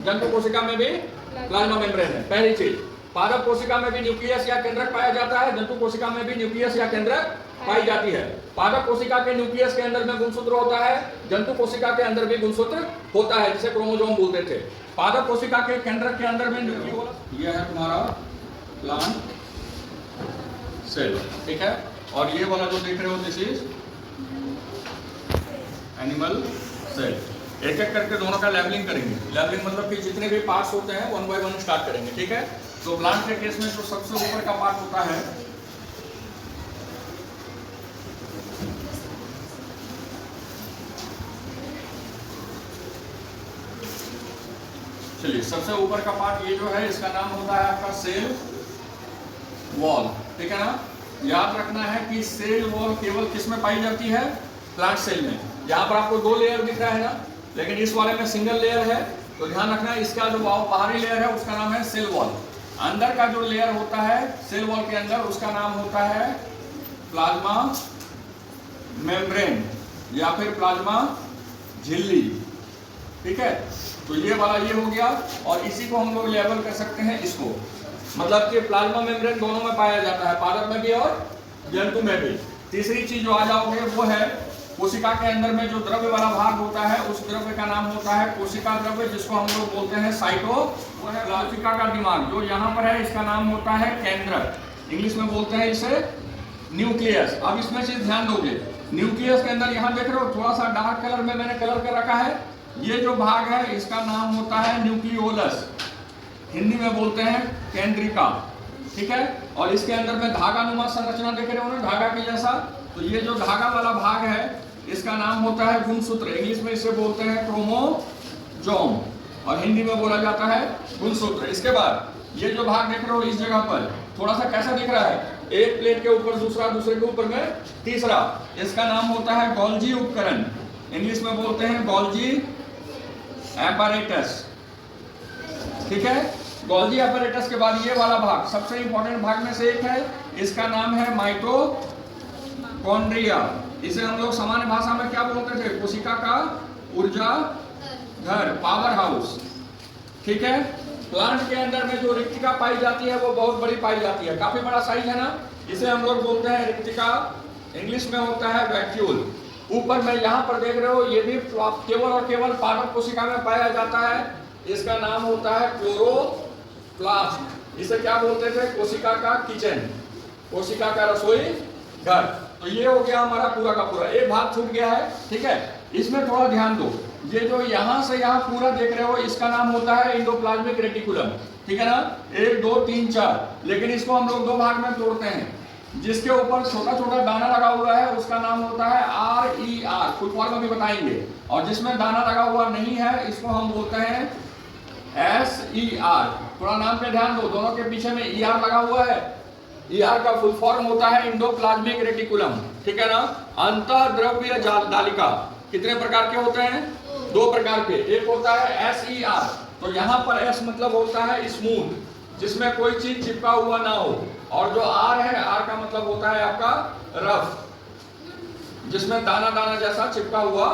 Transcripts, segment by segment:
जंतु कोशिका में भी प्लाज्मा मेम्ब्रेन है। पहली चीज, पादप कोशिका में भी न्यूक्लियस या केंद्रक पाया जाता है, जंतु कोशिका में भी न्यूक्लियस या केंद्रक पाई जाती है। पादप कोशिका के न्यूक्लियस के अंदर में गुणसूत्र होता है, जंतु कोशिका के अंदर भी गुणसूत्र होता है, जिसे क्रोमोसोम बोलते थे। पादप कोशिका के केंद्रक के अंदर में न्यूक्लियोलस, यह है तुम्हारा प्लांट सेल, ठीक है। और ये वाला जो देख रहे हो दिस इज एनिमल सेल। एक एक करके दोनों का लेवलिंग करेंगे। लेवलिंग मतलब कि जितने भी पार्ट्स होते हैं वन बाय वन स्टार्ट करेंगे, ठीक है। तो प्लांट के केस में जो सबसे ऊपर का पार्ट होता है, चलिए सबसे ऊपर का पार्ट ये जो है इसका नाम होता है आपका सेल वॉल, ठीक है ना। याद रखना है कि सेल वॉल केवल किस में पाई जाती है, प्लांट सेल में। यहाँ पर आपको दो लेयर दिख रहा है ना, लेकिन इस वाले में सिंगल लेयर है, तो ध्यान रखना है इसका जो बाहरी लेयर है उसका नाम है सेल वॉल। अंदर का जो लेयर होता है सेल वॉल के अंदर उसका नाम होता है प्लाज्मा मेम्ब्रेन या फिर प्लाज्मा झिल्ली, ठीक है। तो ये वाला ये हो गया, और इसी को हम लोग लेबल कर सकते हैं इसको, मतलब कि प्लाज्मा मेम्ब्रेन दोनों में पाया जाता है, पादप में भी और जंतु में भी। तीसरी चीज जो आ जाओगे वो है कोशिका के अंदर में जो द्रव्य वाला भाग होता है उस द्रव्य का नाम होता है कोशिका द्रव्य, जिसको हम लोग बोलते हैं साइटो। वो है कोशिका का दिमाग जो यहाँ पर है, इसका नाम होता है केंद्रक, इंग्लिश में बोलते हैं इसे न्यूक्लियस। अब इसमें से ध्यान दोगे, न्यूक्लियस के अंदर यहाँ देख रहे हो थोड़ा सा डार्क कलर में मैंने कलर कर रखा है, ये जो भाग है इसका नाम होता है न्यूक्लियोलस, हिंदी में बोलते हैं केंद्रिका, ठीक है। और इसके अंदर में धागानुमा संरचना देख रहे हो ना, धागा के जैसा, तो ये जो धागा वाला भाग है इसका नाम होता है गुणसूत्र, इंग्लिश में इसे बोलते हैं क्रोमोसोम और हिंदी में बोला जाता है गुणसूत्र। इसके बाद ये जो भाग देख रहे हो इस जगह पर थोड़ा सा कैसा दिख रहा है, एक प्लेट के ऊपर दूसरा, दूसरे के ऊपर में तीसरा, इसका नाम होता है गोल्जी उपकरण, इंग्लिश में बोलते हैं गोल्जी एपैरेटस, ठीक है। गोल्जी एपैरेटस के बाद ये वाला भाग सबसे इंपॉर्टेंट भाग में से एक है, इसका नाम है माइटोकॉन्ड्रिया। इसे हम लोग सामान्य भाषा में क्या बोलते थे, कोशिका का ऊर्जा घर, पावर हाउस, ठीक है। प्लांट के अंदर में जो रिक्तिका पाई जाती है वो बहुत बड़ी पाई जाती है, काफी बड़ा साइज है ना, इसे हम लोग बोलते हैं रिक्तिका, इंग्लिश में होता है वैक्यूल। ऊपर में यहाँ पर देख रहे हो ये भी केवल और केवल पादप कोशिका में पाया जाता है, इसका नाम होता है क्लोरोप्लास्ट। इसे क्या बोलते थे, कोशिका का किचन, कोशिका का रसोई घर। तो ये हो गया हमारा पूरा का पूरा, एक भाग छूट गया है, ठीक है। इसमें थोड़ा ध्यान दो, ये जो यहाँ से यहाँ पूरा देख रहे हो इसका नाम होता है एंडोप्लाज्मिक रेटिकुलम, ठीक है ना, 1 2 3 4, लेकिन इसको हम लोग दो भाग में तोड़ते हैं। जिसके ऊपर छोटा छोटा दाना लगा हुआ है उसका नाम होता है RER, फुल फॉर्म अभी बताएंगे, और जिसमें दाना लगा हुआ नहीं है इसको हम बोलते हैं SER। थोड़ा नाम पे ध्यान दो, दोनों के पीछे में ER लगा हुआ है, ER का फुल फॉर्म होता है एंडोप्लाज्मिक रेटिकुलम, ठीक है ना। अंतःद्रव्य जालिका कितने प्रकार के होते हैं, 2 प्रकार के, एक होता है SER, तो यहाँ पर S मतलब होता है स्मूथ, जिसमें कोई चीज चिपका हुआ ना हो, और जो R है, R का मतलब होता है आपका रफ, जिसमें दाना दाना जैसा चिपका हुआ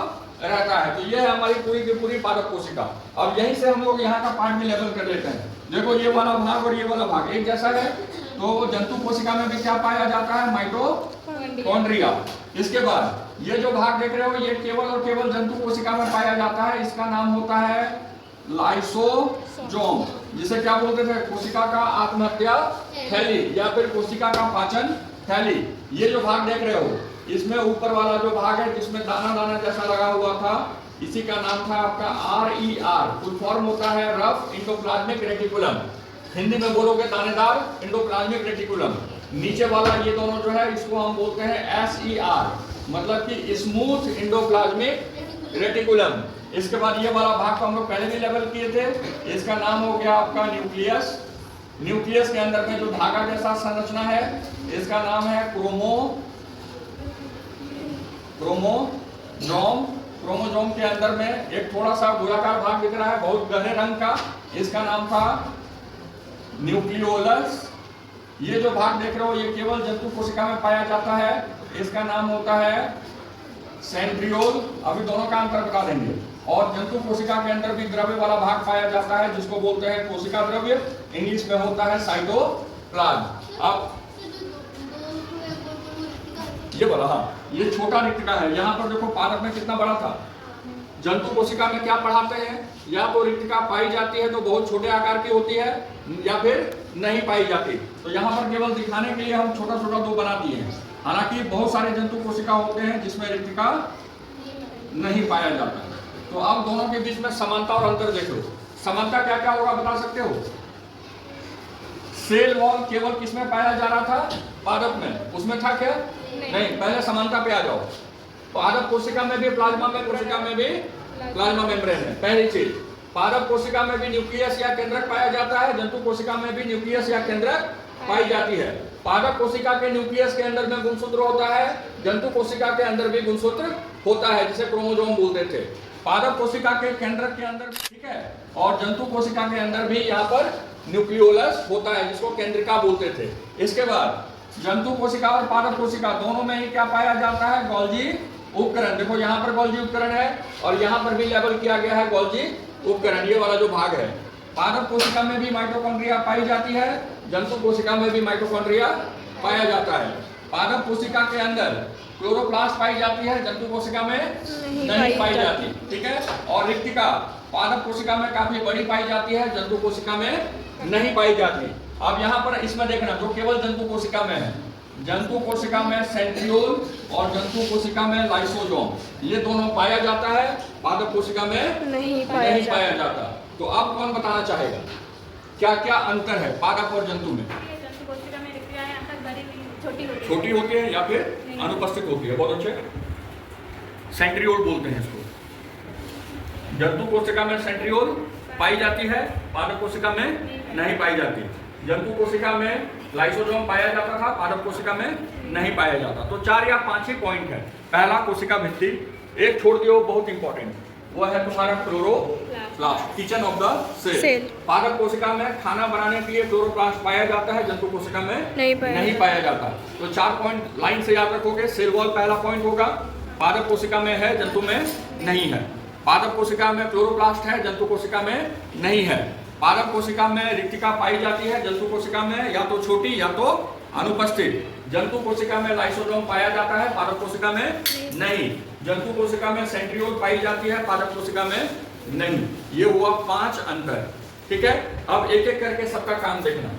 रहता है। तो ये है हमारी पूरी की पूरी पादप कोशिका। अब यहीं से हम लोग यहाँ का पार्ट में लेवल कर लेते हैं। देखो ये वाला भाग और ये वाला भाग एक जैसा है, तो जंतु कोशिका में भी क्या पाया जाता है, माइटोकॉन्ड्रिया। इसके बाद ये जो भाग देख रहे हो ये केवल और केवल जंतु कोशिका में पाया जाता है, इसका नाम होता है लाइसोसोम, जिसे क्या बोलते थे, कोशिका का आत्महत्या थैली या फिर कोशिका का पाचन थैली। ये जो भाग देख रहे हो इसमें ऊपर वाला जो भाग है जिसमें दाना दाना जैसा लगा हुआ था, इसी का नाम था आपका RER, फुल फॉर्म होता है रफ एंडोप्लाज्मिक रेटिकुलम, हिंदी में बोलोगे दानेदार एंडोप्लाज्मिक रेटिकुलम। नीचे वाला ये दोनों जो है इसको हम बोलते हैं SER, मतलब कि स्मूथ एंडोप्लाज्मिक रेटिकुलम। इसके बाद ये वाला भाग को हम लोग पहले भी लेवल किए थे, इसका नाम हो गया आपका न्यूक्लियस। न्यूक्लियस के अंदर में जो धागा जैसा संरचना है इसका नाम है क्रोमोसोम। क्रोमोसोम के अंदर में एक थोड़ा सा गोलाकार भाग दिख रहा है बहुत गहरे रंग का, इसका नाम था न्यूक्लियोलस। ये जो भाग देख रहे हो ये केवल जंतु कोशिका में पाया जाता है, इसका नाम होता है सेंट्रियोल। अभी दोनों का अंतर बता देंगे। और जंतु कोशिका के अंदर भी द्रव्य वाला भाग पाया जाता है जिसको बोलते हैं कोशिका द्रव्य, इंग्लिश में होता है साइटोप्लाज्म। अब ये बड़ा, हाँ ये छोटा रिक्तिका है। यहाँ पर देखो पादप में कितना बड़ा था। जंतु कोशिका में क्या पढ़ाते हैं, या तो रिक्तिका पाई जाती है तो बहुत छोटे आकार की होती है या फिर नहीं पाई जाती। तो यहाँ पर केवल दिखाने के लिए हम छोटा छोटा दो बना दिए हैं। हालांकि बहुत सारे जंतु कोशिका होते हैं जिसमें रिक्तिका नहीं पाया जाता। तो अब दोनों के बीच में समानता और अंतर देख लो। समानता क्या क्या होगा बता सकते हो? सेल वॉल केवल किसमें पाया जा रहा था? पादप में। उसमें था क्या? नहीं। पहले समानता पे आ जाओ। पादप कोशिका में भी प्लाज्मा में कोशिका में भी प्लाज्मा मेम्ब्रेन है। पहली चीज, पादप कोशिका में भी न्यूक्लियस या केंद्रक पाया जाता है, जंतु कोशिका में भी न्यूक्लियस या केंद्रक पाई जाती है। पादप कोशिका के न्यूक्लियस के अंदर में गुणसूत्र होता है, जंतु कोशिका के अंदर भी गुणसूत्र होता है जिसे क्रोमोसोम बोलते थे। पादप कोशिका के केंद्रक के अंदर, ठीक है, और जंतु कोशिका के अंदर भी यहाँ पर न्यूक्लियोलस होता है जिसको केंद्रिका बोलते थे। इसके बाद जंतु कोशिका और पादप कोशिका दोनों में ही क्या पाया जाता है? गोल्जी उपकरण। देखो यहाँ पर गोल्जी उपकरण है और यहाँ पर भी लेबल किया गया है गोल्जी उपकरण, ये वाला जो भाग है। पादप कोशिका में भी माइटोकॉन्ड्रिया पाई जाती है, जंतु कोशिका में भी माइटोकॉन्ड्रिया पाया जाता है। पादप कोशिका के अंदर क्लोरोप्लास्ट पाई जाती है, जंतु कोशिका में नहीं पाई जाती, ठीक है। और रिक्तिका पादप कोशिका में काफी बड़ी पाई जाती है, जंतु कोशिका में नहीं पाई जाती। अब यहाँ पर इसमें देखना, जो केवल जंतु कोशिका में है, जंतु कोशिका में सेंट्रियोल और जंतु कोशिका में लाइसोसोम, ये दोनों पाया जाता है, पादप कोशिका में नहीं पाया जाता। तो अब कौन बताना चाहेगा क्या क्या अंतर है पादप और जंतु में? जंतु कोशिका में रिक्तिकाएं अंतर बड़ी छोटी होती है या फिर अनुपस्थित होती है। बहुत अच्छे, सेंट्रियोल बोलते हैं इसको। जंतु कोशिका में सेंट्रियोल पाई जाती है, पादप कोशिका में नहीं पाई जाती। जंतु कोशिका में लाइसोसोम पाया जाता था, पादप कोशिका में नहीं पाया जाता। तो 4 या 5 ही पॉइंट है। पहला कोशिका भित्ति, एक छोड़ दियो बहुत इंपॉर्टेंट, वो है तुम्हारा chloroplast, kitchen of the cell. पादप कोशिका में खाना बनाने के लिए क्लोरोप्लास्ट पाया जाता है, जंतु कोशिका में नहीं पाया जाता। तो 4 पॉइंट लाइन से याद रखोगे। सेल वॉल पहला पॉइंट होगा, पादप कोशिका में है, जंतु में नहीं है। पादप कोशिका में क्लोरोप्लास्ट है, जंतु कोशिका में नहीं है। पादप कोशिका में रिक्तिका पाई जाती है, जंतु कोशिका में या तो छोटी या तो अनुपस्थित। जंतु कोशिका में लाइसोसोम पाया जाता है, पादप कोशिका में नहीं। जंतु कोशिका में सेंट्रियोल पाई जाती है, पादप कोशिका में नहीं। ये हुआ 5 अंतर, ठीक है। अब एक एक करके सबका काम देखना।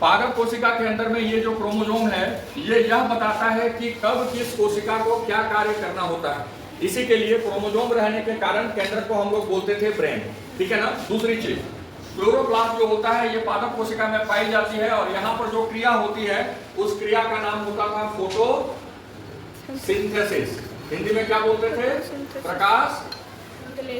पादप कोशिका के अंदर में ये जो क्रोमोसोम है, ये यह बताता है कि कब किस कोशिका को क्या कार्य करना होता है। इसी के लिए क्रोमोसोम रहने के कारण केंद्रक को हम लोग बोलते थे ब्रेन, ठीक है ना। दूसरी चीज, क्लोरोप्लास्ट जो होता है ये पादप कोशिका में पाई जाती है और यहाँ पर जो क्रिया होती है उस क्रिया का नाम होता था फोटोसिंथेसिस। हिंदी में क्या बोलते थे? प्रकाश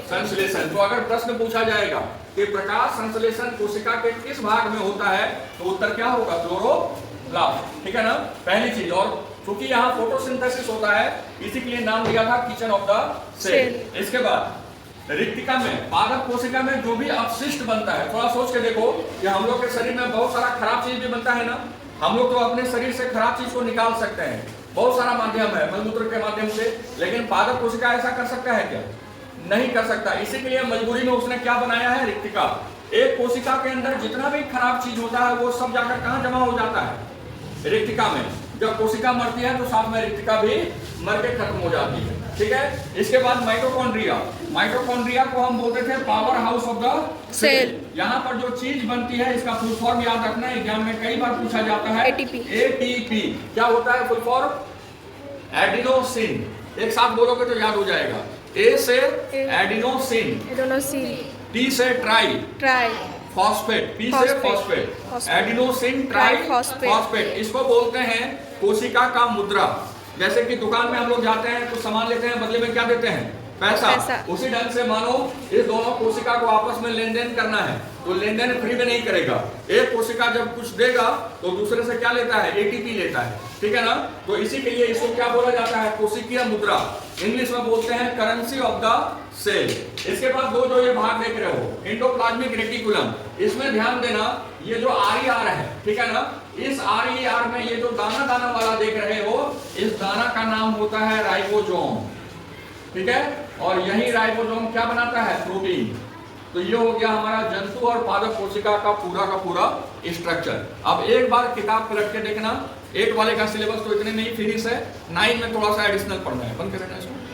संश्लेषण। तो अगर प्रश्न पूछा जाएगा कि प्रकाश संश्लेषण कोशिका के किस भाग में होता है, तो उत्तर क्या होगा? क्लोरोप्लास्ट, ठीक है ना, पहली चीज। और क्योंकि यहाँ फोटोसिंथेसिस होता है इसी के लिए नाम दिया था किचन ऑफ द सेल। इसके बाद रिक्तिका में, पादप कोशिका में जो भी अपशिष्ट बनता है, थोड़ा सोच के देखो कि हम लोग के शरीर में बहुत सारा खराब चीज भी बनता है ना। हम लोग तो अपने शरीर से खराब चीज को निकाल सकते हैं, बहुत सारा माध्यम है, मलमूत्र के माध्यम से, लेकिन पादप कोशिका ऐसा कर सकता है क्या? नहीं कर सकता। इसी के लिए मजबूरी में उसने क्या बनाया है? रिक्तिका। एक कोशिका के अंदर जितना भी खराब चीज होता है वो सब जाकर कहाँ जमा हो जाता है? रिक्तिका में। जब कोशिका मरती है तो साथ में रिक्तिका भी मर के खत्म हो जाती है, ठीक है। इसके बाद माइटोकॉन्ड्रिया। माइटोकॉन्ड्रिया को हम बोलते थे powerhouse of the cell. यहाँ पर जो चीज बनती है इसका फुल फॉर्म याद रखना, एग्जाम में कई बार पूछा जाता है। एटीपी क्या होता है? Full form adenosine. एक साथ बोलोगे तो याद हो जाएगा। ए से एडिनोसिन, टी से ट्राई फॉस्फेट, पी से फॉस्फेट, एडिनोसिन ट्राई फॉस्फेट। इसको बोलते हैं कोशिका का मुद्रा। जैसे कि दुकान में हम लोग जाते हैं कुछ सामान लेते हैं, बदले में क्या देते हैं? पैसा। उसी ढंग से मानो इस दोनों कोशिका को आपस में लेन देन करना है तो लेन देन फ्री में नहीं करेगा। एक कोशिका जब कुछ देगा तो दूसरे से क्या लेता है? एटीपी लेता है, ठीक है ना। तो इसी के लिए इसको क्या बोला जाता है? कोशिकीय मुद्रा। इंग्लिश में बोलते हैं करेंसी ऑफ द सेल। इसके बाद दो जो ये भाग देख रहे हो, एंडोप्लाज्मिक रेटिकुलम, इसमें ध्यान देना, ये जो RER है, ठीक है ना, इस RER में ये जो दाना दाना वाला देख रहे हो, इस दाना का नाम होता है राइबोसोम, ठीक है। और यही राइबोसोम क्या बनाता है? प्रोटीन। तो ये हो गया हमारा जंतु और पादप कोशिका का पूरा स्ट्रक्चर। अब एक बार किताब पलट के देखना, 8 वाले का सिलेबस तो इतने नहीं फिनिश है, 9 में थोड़ा सा एडिशनल पढ़ना है। बंद कर देना इसको।